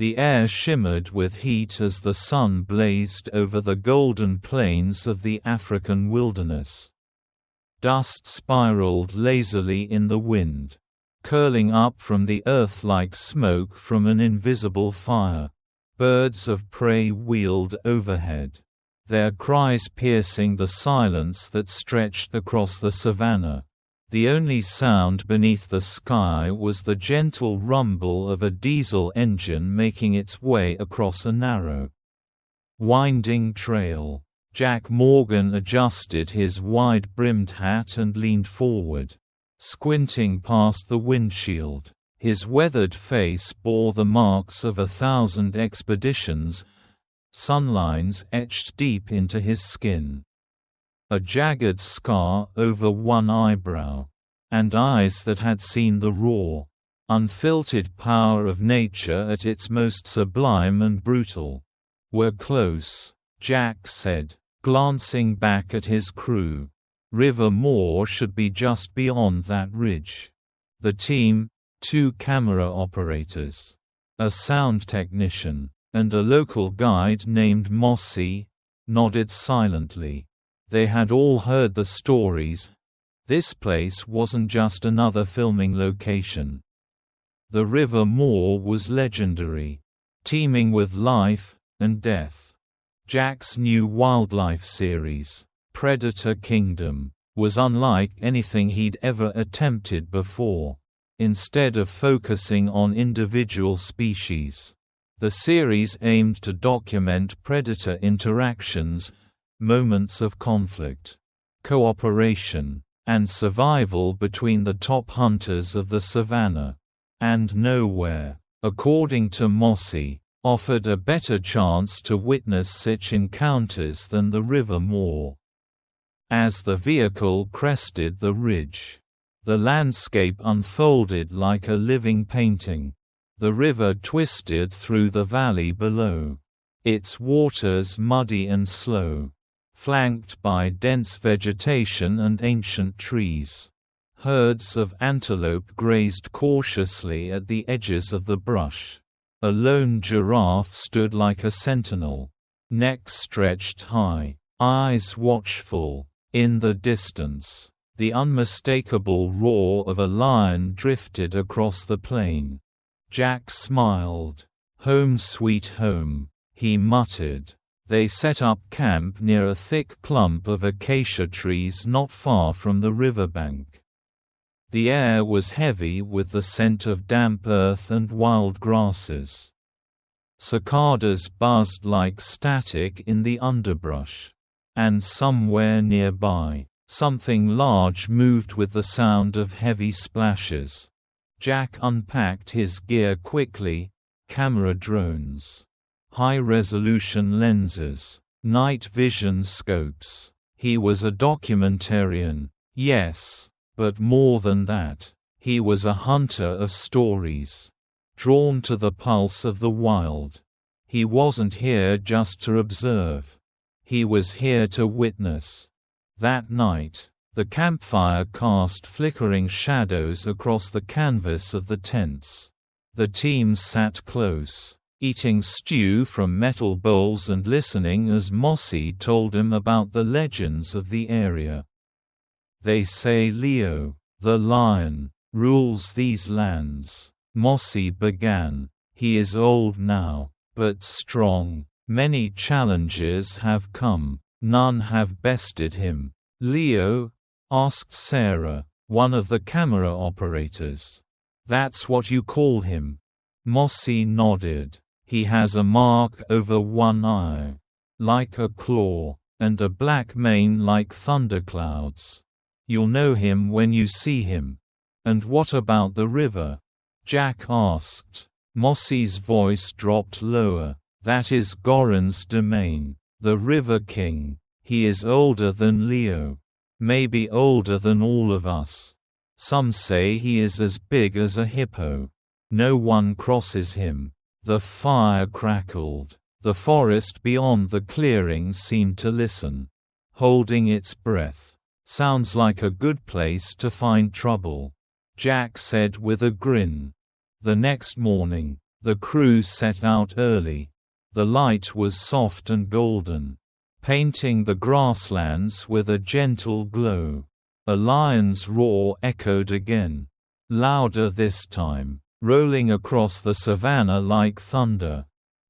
The air shimmered with heat as the sun blazed over the golden plains of the African wilderness. Dust spiraled lazily in the wind, curling up from the earth like smoke from an invisible fire. Birds of prey wheeled overhead, their cries piercing the silence that stretched across the savanna. The only sound beneath the sky was the gentle rumble of a diesel engine making its way across a narrow, winding trail. Jack Morgan adjusted his wide-brimmed hat and leaned forward, squinting past the windshield. His weathered face bore the marks of 1,000 expeditions, sunlines etched deep into his skin. A jagged scar over one eyebrow, and eyes that had seen the raw, unfiltered power of nature at its most sublime and brutal. "We're close," Jack said, glancing back at his crew. "River Moore should be just beyond that ridge." The team, 2 camera operators, a sound technician, and a local guide named Mossy, nodded silently. They had all heard the stories. This place wasn't just another filming location. The River Moore was legendary, teeming with life and death. Jack's new wildlife series, Predator Kingdom, was unlike anything he'd ever attempted before. Instead of focusing on individual species, the series aimed to document predator interactions, moments of conflict, cooperation, and survival between the top hunters of the savanna. And nowhere, according to Mossy, offered a better chance to witness such encounters than the River Moore. As the vehicle crested the ridge, the landscape unfolded like a living painting. The river twisted through the valley below, its waters muddy and slow, flanked by dense vegetation and ancient trees. Herds of antelope grazed cautiously at the edges of the brush. A lone giraffe stood like a sentinel, neck stretched high, eyes watchful. In the distance, the unmistakable roar of a lion drifted across the plain. Jack smiled. "Home sweet home," he muttered. They set up camp near a thick clump of acacia trees not far from the riverbank. The air was heavy with the scent of damp earth and wild grasses. Cicadas buzzed like static in the underbrush. And somewhere nearby, something large moved with the sound of heavy splashes. Jack unpacked his gear quickly: camera drones, high-resolution lenses, night vision scopes. He was a documentarian, yes, but more than that, he was a hunter of stories, drawn to the pulse of the wild. He wasn't here just to observe. He was here to witness. That night, the campfire cast flickering shadows across the canvas of the tents. The team sat close, eating stew from metal bowls and listening as Mossy told him about the legends of the area. "They say Leo, the lion, rules these lands," Mossy began. "He is old now, but strong. Many challenges have come, none have bested him." "Leo?" asked Sarah, one of the camera operators. "That's what you call him?" Mossy nodded. "He has a mark over one eye, like a claw, and a black mane like thunderclouds. You'll know him when you see him." "And what about the river?" Jack asked. Mossy's voice dropped lower. "That is Goran's domain, the River King. He is older than Leo. Maybe older than all of us. Some say he is as big as a hippo. No one crosses him." The fire crackled. The forest beyond the clearing seemed to listen, holding its breath. "Sounds like a good place to find trouble," Jack said with a grin. The next morning, The crew set out early. The light was soft and golden, painting the grasslands with a gentle glow. A lion's roar echoed again, louder this time, rolling across the savannah like thunder.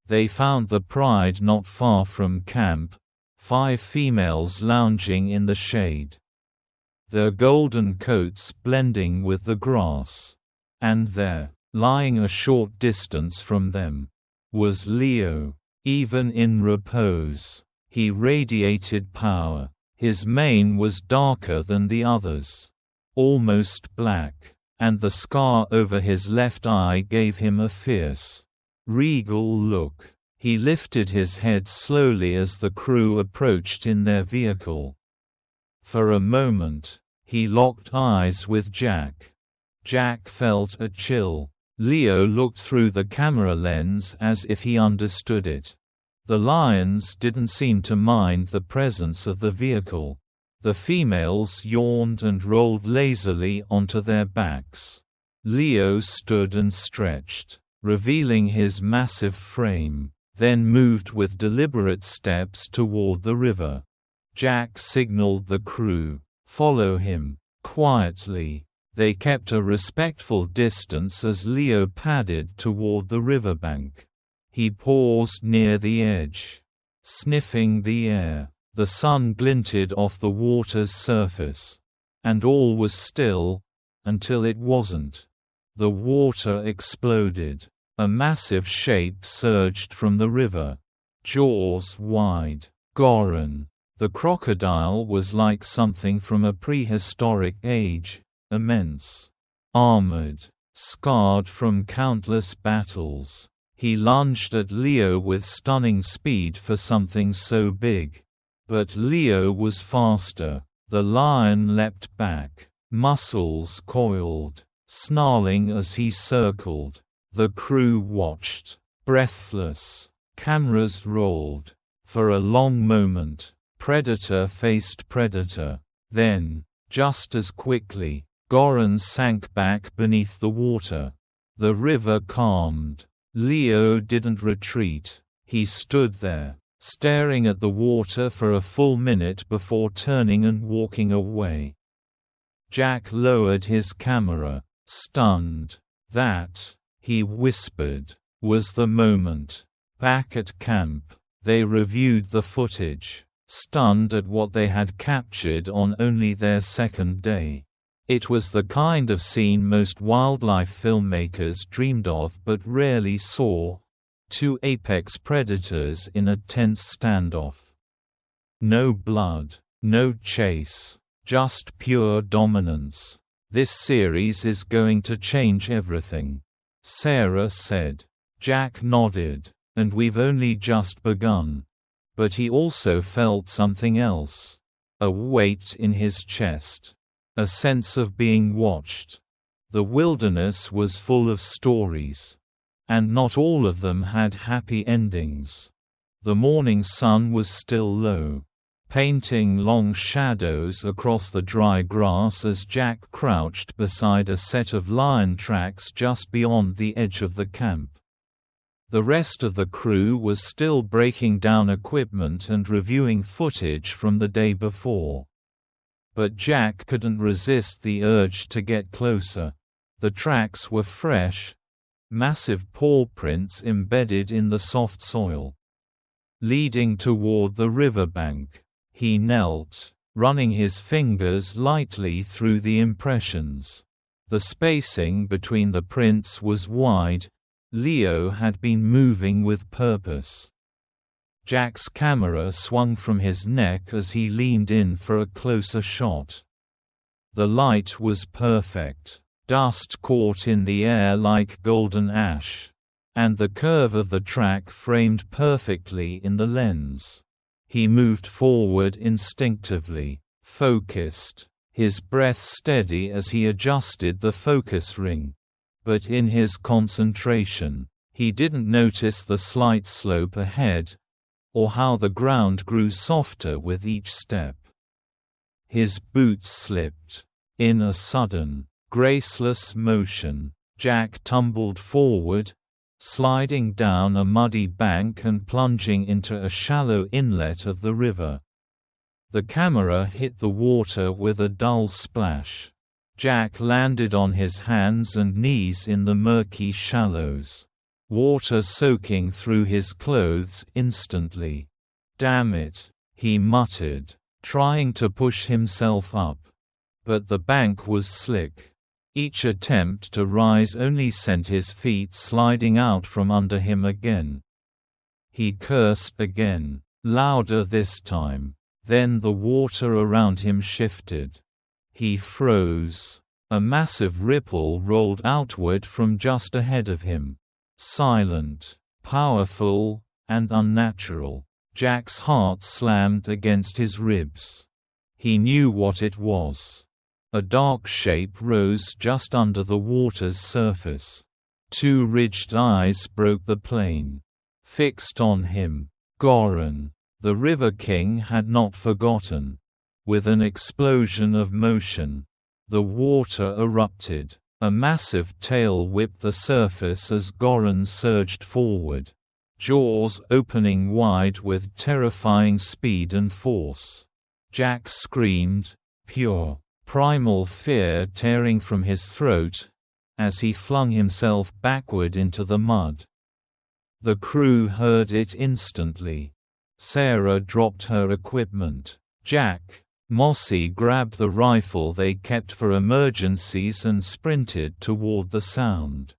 They found the pride not far from camp, 5 females lounging in the shade, their golden coats blending with the grass. And there, lying a short distance from them, was Leo. Even in repose, he radiated power. His mane was darker than the others, almost black, and the scar over his left eye gave him a fierce, regal look. He lifted his head slowly as the crew approached in their vehicle. For a moment, he locked eyes with Jack. Jack felt a chill. Leo looked through the camera lens as if he understood it. The lions didn't seem to mind the presence of the vehicle. The females yawned and rolled lazily onto their backs. Leo stood and stretched, revealing his massive frame, then moved with deliberate steps toward the river. Jack signaled the crew, "Follow him," quietly. They kept a respectful distance as Leo padded toward the riverbank. He paused near the edge, sniffing the air. The sun glinted off the water's surface. And all was still, until it wasn't. The water exploded. A massive shape surged from the river, jaws wide. Goran, the crocodile, was like something from a prehistoric age, immense, armored, scarred from countless battles. He lunged at Leo with stunning speed for something so big. But Leo was faster. The lion leapt back, muscles coiled, snarling as he circled. The crew watched, breathless. Cameras rolled. For a long moment, predator faced predator. Then, just as quickly, Goran sank back beneath the water. The river calmed. Leo didn't retreat. He stood there, staring at the water for a full minute before turning and walking away. Jack lowered his camera, stunned. That, he whispered, was the moment. Back at camp, they reviewed the footage, stunned at what they had captured on only their second day. It was the kind of scene most wildlife filmmakers dreamed of but rarely saw. 2 apex predators in a tense standoff. No blood, no chase, just pure dominance. "This series is going to change everything," Sarah said. Jack nodded. "And we've only just begun." But he also felt something else. A weight in his chest. A sense of being watched. The wilderness was full of stories. And not all of them had happy endings. The morning sun was still low, painting long shadows across the dry grass as Jack crouched beside a set of lion tracks just beyond the edge of the camp. The rest of the crew was still breaking down equipment and reviewing footage from the day before. But Jack couldn't resist the urge to get closer. The tracks were fresh, massive paw prints embedded in the soft soil, leading toward the riverbank. He knelt, running his fingers lightly through the impressions. The spacing between the prints was wide. Leo had been moving with purpose. Jack's camera swung from his neck as he leaned in for a closer shot. The light was perfect. Dust caught in the air like golden ash, and the curve of the track framed perfectly in the lens. He moved forward instinctively, focused, his breath steady as he adjusted the focus ring. But in his concentration, he didn't notice the slight slope ahead, or how the ground grew softer with each step. His boots slipped. In a sudden, graceless motion, Jack tumbled forward, sliding down a muddy bank and plunging into a shallow inlet of the river. The camera hit the water with a dull splash. Jack landed on his hands and knees in the murky shallows. Water soaking through his clothes instantly. "Damn it," he muttered, trying to push himself up. But the bank was slick. Each attempt to rise only sent his feet sliding out from under him again. He cursed again, louder this time. Then the water around him shifted. He froze. A massive ripple rolled outward from just ahead of him. Silent, powerful, and unnatural. Jack's heart slammed against his ribs. He knew what it was. A dark shape rose just under the water's surface. Two ridged eyes broke the plain. Fixed on him. Goron, the River King, had not forgotten. With an explosion of motion, the water erupted. A massive tail whipped the surface as Goron surged forward. Jaws opening wide with terrifying speed and force. Jack screamed, pure, primal fear tearing from his throat, as he flung himself backward into the mud. The crew heard it instantly. Sarah dropped her equipment. Jack, Mossy grabbed the rifle they kept for emergencies and sprinted toward the sound.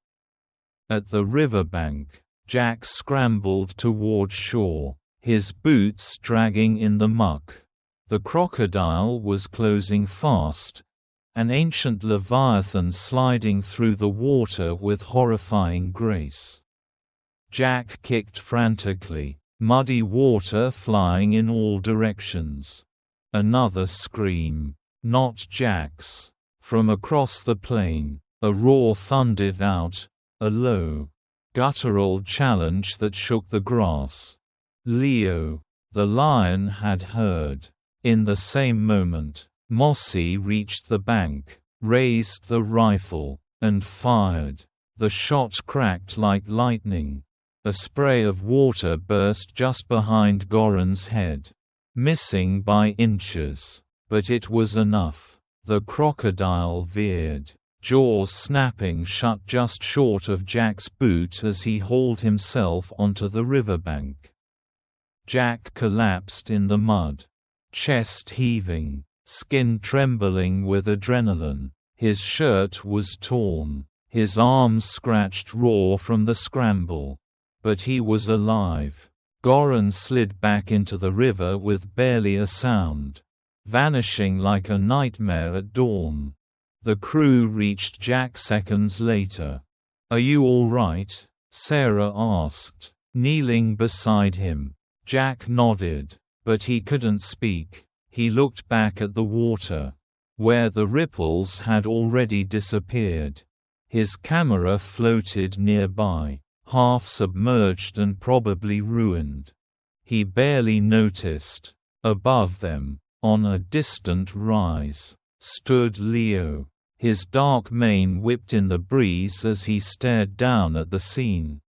At the riverbank, Jack scrambled toward shore, his boots dragging in the muck. The crocodile was closing fast, an ancient leviathan sliding through the water with horrifying grace. Jack kicked frantically, muddy water flying in all directions. Another scream. Not Jack's. From across the plain, a roar thundered out, a low, guttural challenge that shook the grass. Leo, the lion, had heard. In the same moment, Mossy reached the bank, raised the rifle, and fired. The shot cracked like lightning. A spray of water burst just behind Goron's head. Missing by inches. But it was enough. The crocodile veered, jaws snapping shut just short of Jack's boot as he hauled himself onto the riverbank. Jack collapsed in the mud. Chest heaving, skin trembling with adrenaline. His shirt was torn, his arms scratched raw from the scramble. But he was alive. Goron slid back into the river with barely a sound, vanishing like a nightmare at dawn. The crew reached Jack seconds later. "Are you all right?" Sarah asked, kneeling beside him. Jack nodded. But he couldn't speak. He looked back at the water, where the ripples had already disappeared. His camera floated nearby, half submerged and probably ruined. He barely noticed. Above them, on a distant rise, stood Leo. His dark mane whipped in the breeze as he stared down at the scene.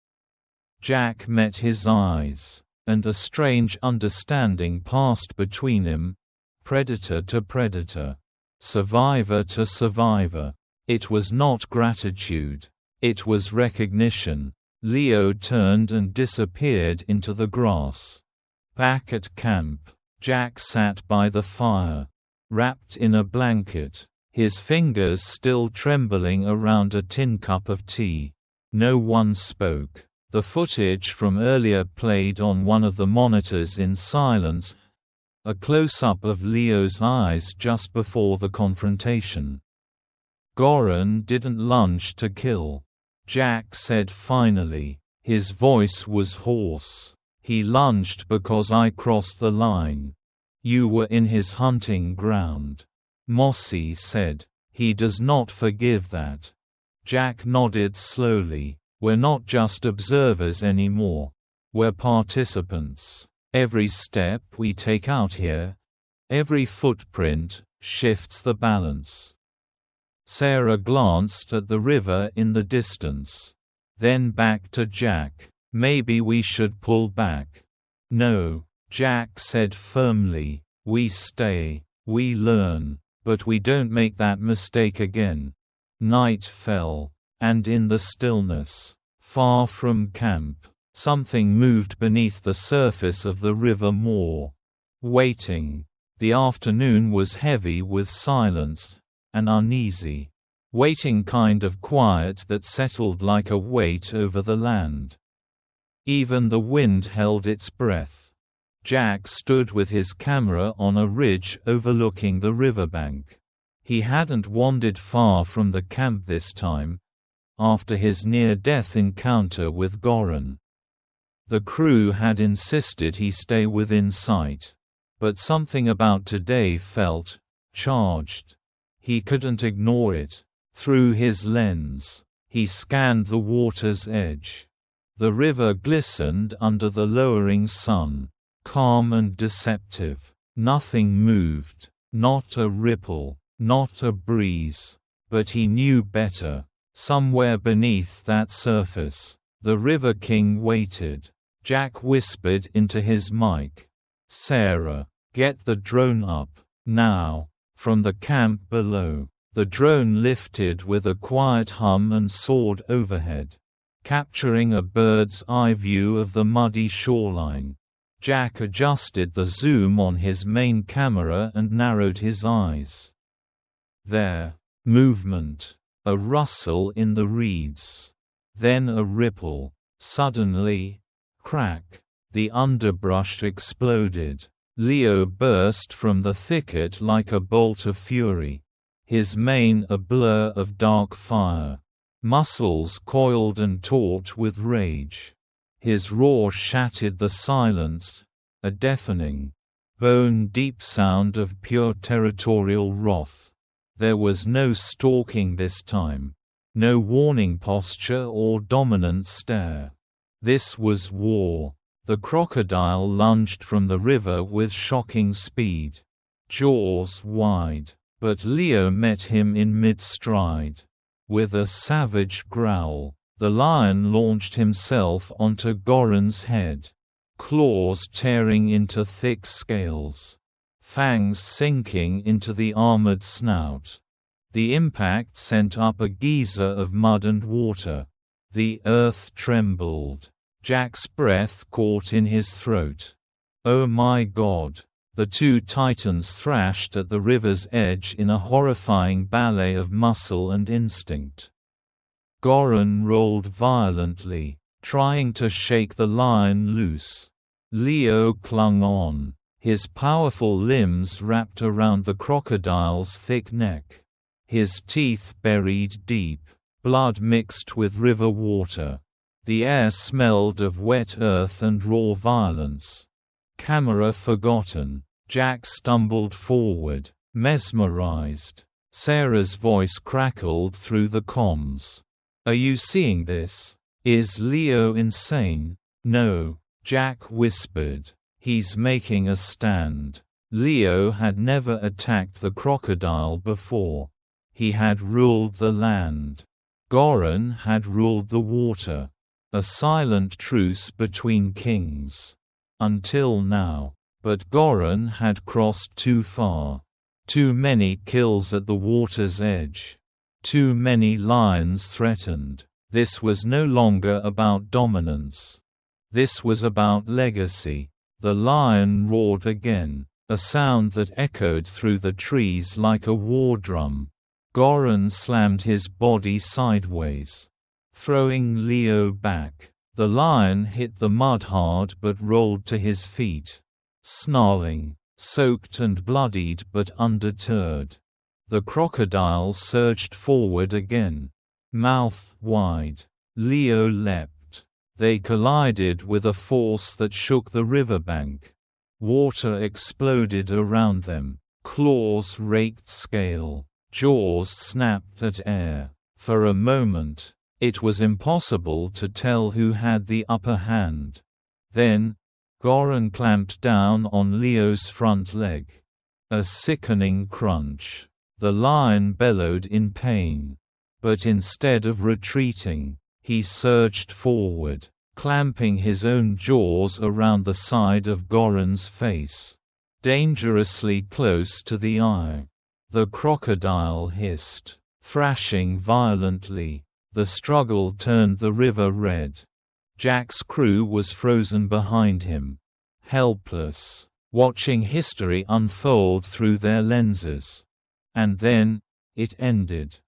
Jack met his eyes, and a strange understanding passed between him, predator to predator, survivor to survivor. It was not gratitude. It was recognition. Leo turned and disappeared into the grass. Back at camp, Jack sat by the fire, wrapped in a blanket, his fingers still trembling around a tin cup of tea. No one spoke. The footage from earlier played on one of the monitors in silence, a close-up of Leo's eyes just before the confrontation. "Goron didn't lunge to kill," Jack said finally. His voice was hoarse. "He lunged because I crossed the line. You were in his hunting ground." Mossy said, "He does not forgive that." Jack nodded slowly. "We're not just observers anymore. We're participants. Every step we take out here, every footprint, shifts the balance." Sarah glanced at the river in the distance. Then back to Jack. "Maybe we should pull back." "No," Jack said firmly. "We stay. We learn. But we don't make that mistake again." Night fell. And in the stillness, far from camp, something moved beneath the surface of the river more. Waiting. The afternoon was heavy with silence, and uneasy. Waiting kind of quiet that settled like a weight over the land. Even the wind held its breath. Jack stood with his camera on a ridge overlooking the riverbank. He hadn't wandered far from the camp this time, after his near-death encounter with Goran. The crew had insisted he stay within sight. But something about today felt charged. He couldn't ignore it. Through his lens, he scanned the water's edge. The river glistened under the lowering sun, calm and deceptive. Nothing moved, not a ripple, not a breeze. But he knew better. Somewhere beneath that surface, the River King waited. Jack whispered into his mic. "Sarah, get the drone up, now." From the camp below, the drone lifted with a quiet hum and soared overhead, capturing a bird's-eye view of the muddy shoreline. Jack adjusted the zoom on his main camera and narrowed his eyes. There. Movement. A rustle in the reeds. Then a ripple. Suddenly, crack. The underbrush exploded. Leo burst from the thicket like a bolt of fury, his mane a blur of dark fire. Muscles coiled and taut with rage. His roar shattered the silence, a deafening, bone-deep sound of pure territorial wrath. There was no stalking this time. No warning posture or dominant stare. This was war. The crocodile lunged from the river with shocking speed. Jaws wide. But Leo met him in mid-stride. With a savage growl, the lion launched himself onto Goran's head. Claws tearing into thick scales. Fangs sinking into the armored snout. The impact sent up a geyser of mud and water. The earth trembled. Jack's breath caught in his throat. "Oh my God!" The two titans thrashed at the river's edge in a horrifying ballet of muscle and instinct. Goran rolled violently, trying to shake the lion loose. Leo clung on, his powerful limbs wrapped around the crocodile's thick neck. His teeth buried deep, blood mixed with river water. The air smelled of wet earth and raw violence. Camera forgotten. Jack stumbled forward, mesmerized. Sarah's voice crackled through the comms. "Are you seeing this? Is Leo insane?" "No," Jack whispered. "He's making a stand." Leo had never attacked the crocodile before. He had ruled the land. Goran had ruled the water. A silent truce between kings. Until now. But Goran had crossed too far. Too many kills at the water's edge. Too many lions threatened. This was no longer about dominance. This was about legacy. The lion roared again, a sound that echoed through the trees like a war drum. Goran slammed his body sideways, throwing Leo back. The lion hit the mud hard but rolled to his feet, snarling, soaked and bloodied but undeterred. The crocodile surged forward again, mouth wide. Leo leapt. They collided with a force that shook the riverbank. Water exploded around them. Claws raked scale. Jaws snapped at air. For a moment, it was impossible to tell who had the upper hand. Then, Goran clamped down on Leo's front leg. A sickening crunch. The lion bellowed in pain. But instead of retreating, He surged forward, clamping his own jaws around the side of Goran's face, dangerously close to the eye. The crocodile hissed, thrashing violently. The struggle turned the river red. Jack's crew was frozen behind him, helpless, watching history unfold through their lenses. And then, it ended.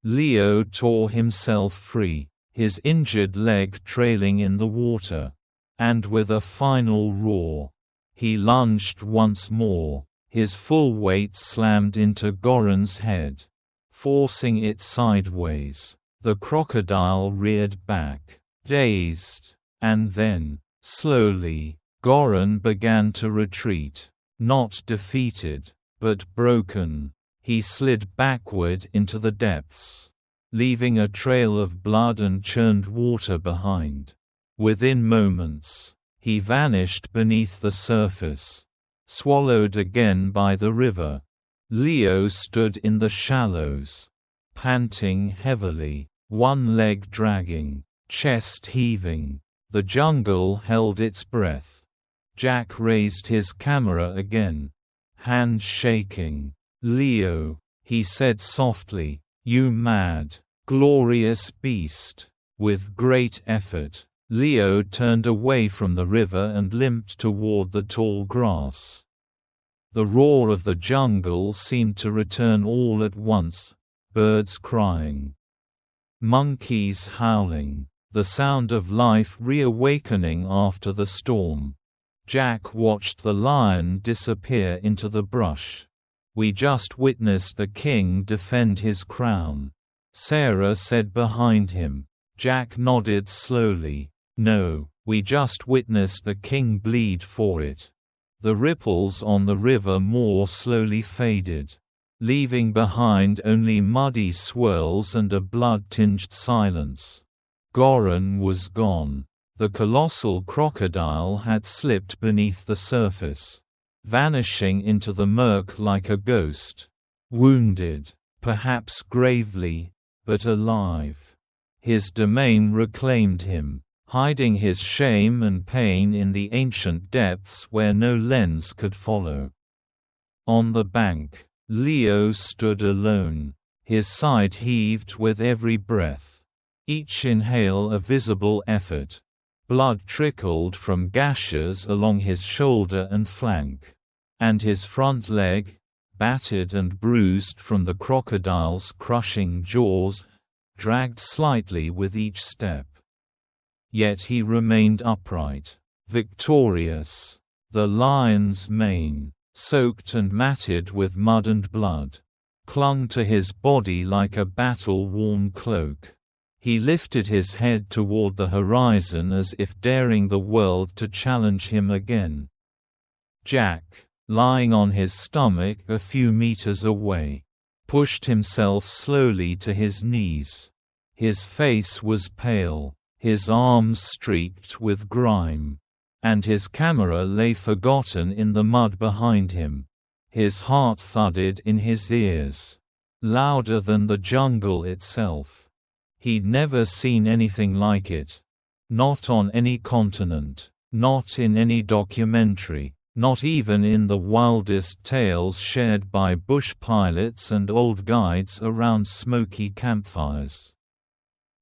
Leo tore himself free, his injured leg trailing in the water. And with a final roar, he lunged once more, his full weight slammed into Goran's head, forcing it sideways. The crocodile reared back, dazed, and then, slowly, Goran began to retreat, not defeated, but broken. He slid backward into the depths, leaving a trail of blood and churned water behind. Within moments, he vanished beneath the surface, swallowed again by the river. Leo stood in the shallows, panting heavily, one leg dragging, chest heaving. The jungle held its breath. Jack raised his camera again, hand shaking. "Leo," he said softly, "you mad, glorious beast." With great effort, Leo turned away from the river and limped toward the tall grass. The roar of the jungle seemed to return all at once, birds crying, monkeys howling, the sound of life reawakening after the storm. Jack watched the lion disappear into the brush. "We just witnessed a king defend his crown," Sarah said behind him. Jack nodded slowly. "No, we just witnessed a king bleed for it." The ripples on the river more slowly faded, leaving behind only muddy swirls and a blood-tinged silence. Goran was gone. The colossal crocodile had slipped beneath the surface, vanishing into the murk like a ghost. Wounded, perhaps gravely, but alive. His domain reclaimed him, hiding his shame and pain in the ancient depths where no lens could follow. On the bank, Leo stood alone, his side heaved with every breath. Each inhale a visible effort. Blood trickled from gashes along his shoulder and flank. And his front leg, battered and bruised from the crocodile's crushing jaws, dragged slightly with each step. Yet he remained upright, victorious. The lion's mane, soaked and matted with mud and blood, clung to his body like a battle-worn cloak. He lifted his head toward the horizon as if daring the world to challenge him again. Jack, lying on his stomach a few meters away, pushed himself slowly to his knees. His face was pale, his arms streaked with grime, and his camera lay forgotten in the mud behind him. His heart thudded in his ears, louder than the jungle itself. He'd never seen anything like it. Not on any continent, not in any documentary, not even in the wildest tales shared by bush pilots and old guides around smoky campfires.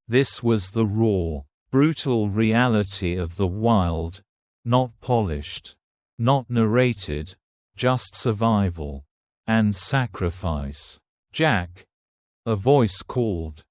This was the raw, brutal reality of the wild, not polished, not narrated, just survival and sacrifice. "Jack!" a voice called.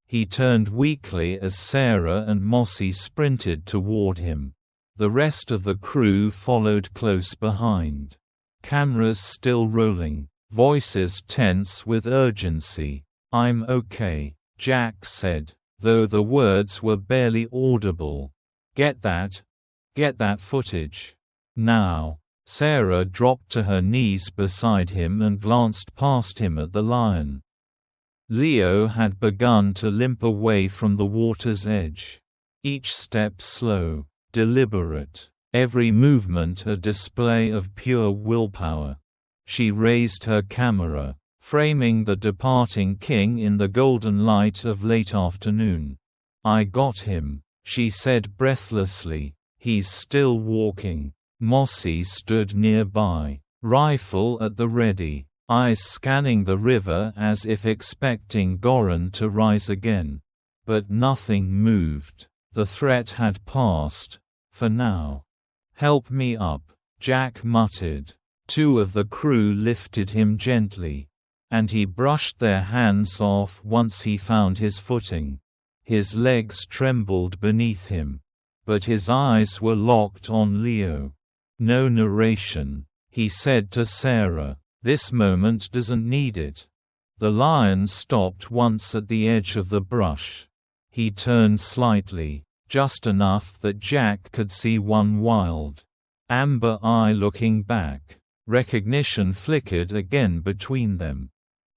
He turned weakly as Sarah and Mossy sprinted toward him. The rest of the crew followed close behind. Cameras still rolling, voices tense with urgency. "I'm okay," Jack said, though the words were barely audible. Get that footage. Now." Sarah dropped to her knees beside him and glanced past him at the lion. Leo had begun to limp away from the water's edge. Each step slow, deliberate, every movement a display of pure willpower. She raised her camera, framing the departing king in the golden light of late afternoon. "I got him," she said breathlessly. "He's still walking." Mossy stood nearby, rifle at the ready, eyes scanning the river as if expecting Goran to rise again. But nothing moved. The threat had passed, for now. "Help me up," Jack muttered. Two of the crew lifted him gently, and he brushed their hands off once he found his footing. His legs trembled beneath him, but his eyes were locked on Leo. "No narration," he said to Sarah. "This moment doesn't need it." The lion stopped once at the edge of the brush. He turned slightly, just enough that Jack could see one wild, amber eye looking back. Recognition flickered again between them.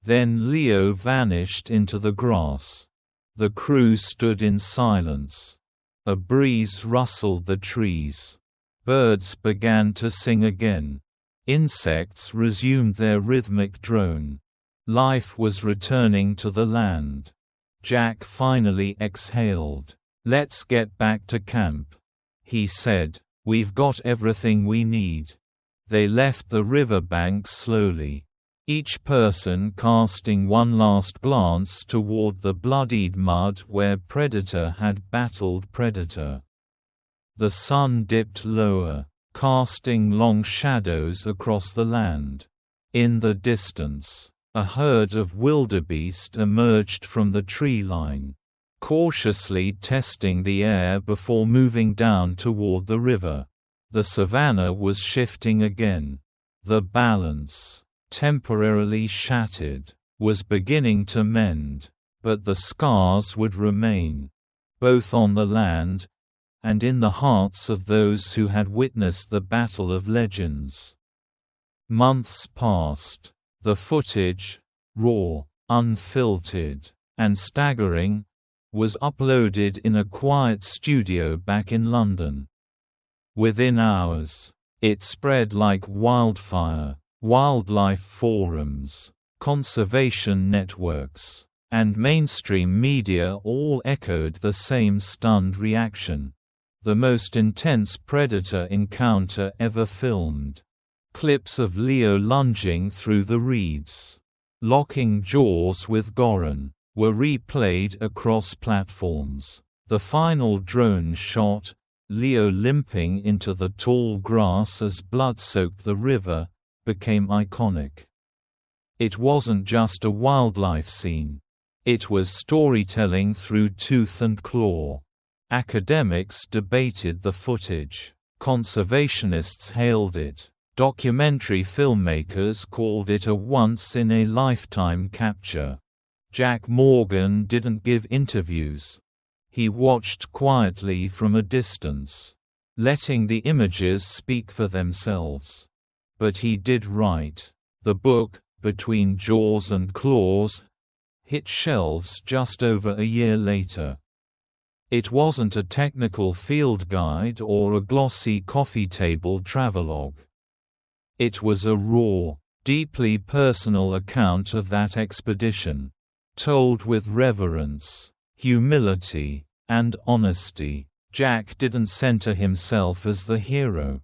Then Leo vanished into the grass. The crew stood in silence. A breeze rustled the trees. Birds began to sing again. Insects resumed their rhythmic drone. Life was returning to the land. Jack finally exhaled. "Let's get back to camp," he said. "We've got everything we need." They left the riverbank slowly, each person casting one last glance toward the bloodied mud where predator had battled predator. The sun dipped lower, casting long shadows across the land. In the distance, a herd of wildebeest emerged from the tree line, cautiously testing the air before moving down toward the river. The savanna was shifting again. The balance, temporarily shattered, was beginning to mend, but the scars would remain, both on the land and in the hearts of those who had witnessed the Battle of Legends. Months passed. The footage, raw, unfiltered, and staggering, was uploaded in a quiet studio back in London. Within hours, it spread like wildfire. Wildlife forums, conservation networks, and mainstream media all echoed the same stunned reaction. The most intense predator encounter ever filmed. Clips of Leo lunging through the reeds, locking jaws with Goran, were replayed across platforms. The final drone shot, Leo limping into the tall grass as blood soaked the river, became iconic. It wasn't just a wildlife scene. It was storytelling through tooth and claw. Academics debated the footage. Conservationists hailed it. Documentary filmmakers called it a once-in-a-lifetime capture. Jack Morgan didn't give interviews. He watched quietly from a distance, letting the images speak for themselves. But he did write. The book, Between Jaws and Claws, hit shelves just over a year later. It wasn't a technical field guide or a glossy coffee table travelogue. It was a raw, deeply personal account of that expedition, told with reverence, humility, and honesty. Jack didn't center himself as the hero.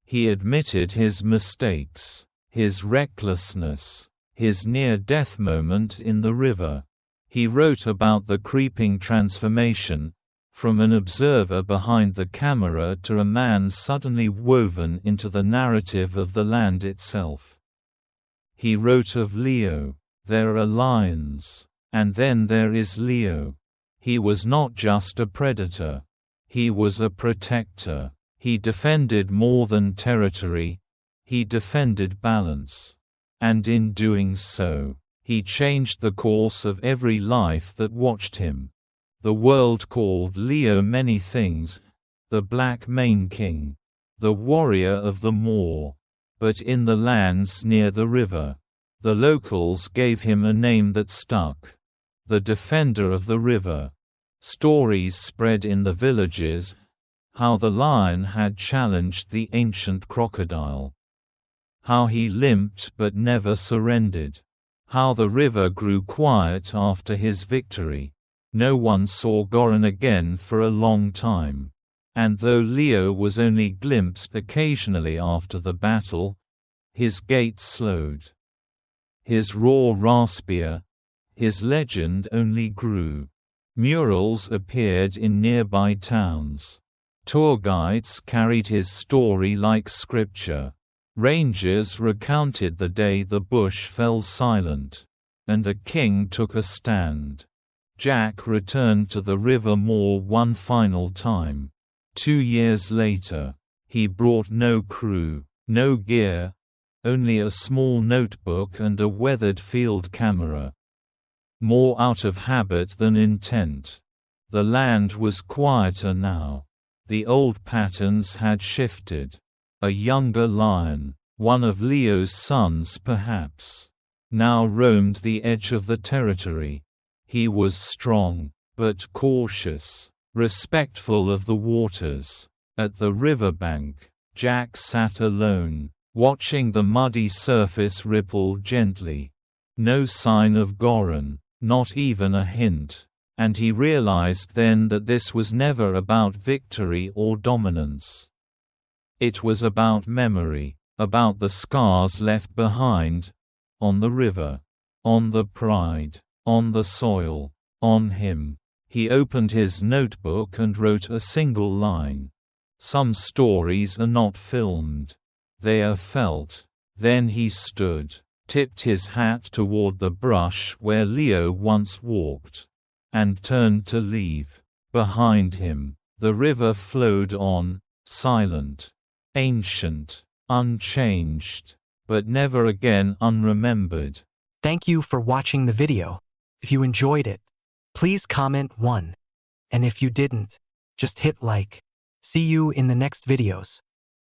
He admitted his mistakes, his recklessness, his near-death moment in the river. He wrote about the creeping transformation, from an observer behind the camera to a man suddenly woven into the narrative of the land itself. He wrote of Leo, "There are lions, and then there is Leo. He was not just a predator. He was a protector. He defended more than territory. He defended balance. And in doing so, he changed the course of every life that watched him." The world called Leo many things: the Black Mane King, the warrior of the moor. But in the lands near the river, the locals gave him a name that stuck: the Defender of the River. Stories spread in the villages, how the lion had challenged the ancient crocodile, how he limped but never surrendered, how the river grew quiet after his victory. No one saw Goran again for a long time. And though Leo was only glimpsed occasionally after the battle, his gait slowed. His roar raspier. His legend only grew. Murals appeared in nearby towns. Tour guides carried his story like scripture. Rangers recounted the day the bush fell silent. And a king took a stand. Jack returned to the river more one final time. 2 years later. He brought no crew, no gear, only a small notebook and a weathered field camera. More out of habit than intent. The land was quieter now. The old patterns had shifted. A younger lion, one of Leo's sons perhaps, now roamed the edge of the territory. He was strong, but cautious, respectful of the waters. At the riverbank, Jack sat alone, watching the muddy surface ripple gently. No sign of Goran, not even a hint. And he realized then that this was never about victory or dominance. It was about memory, about the scars left behind, on the river, on the pride, on the soil, on him. He opened his notebook and wrote a single line. Some stories are not filmed. They are felt. Then he stood, tipped his hat toward the brush where Leo once walked, and turned to leave. Behind him, the river flowed on, silent, ancient, unchanged, but never again unremembered. Thank you for watching the video. If you enjoyed it, please comment 1. And if you didn't, just hit like. See you in the next videos.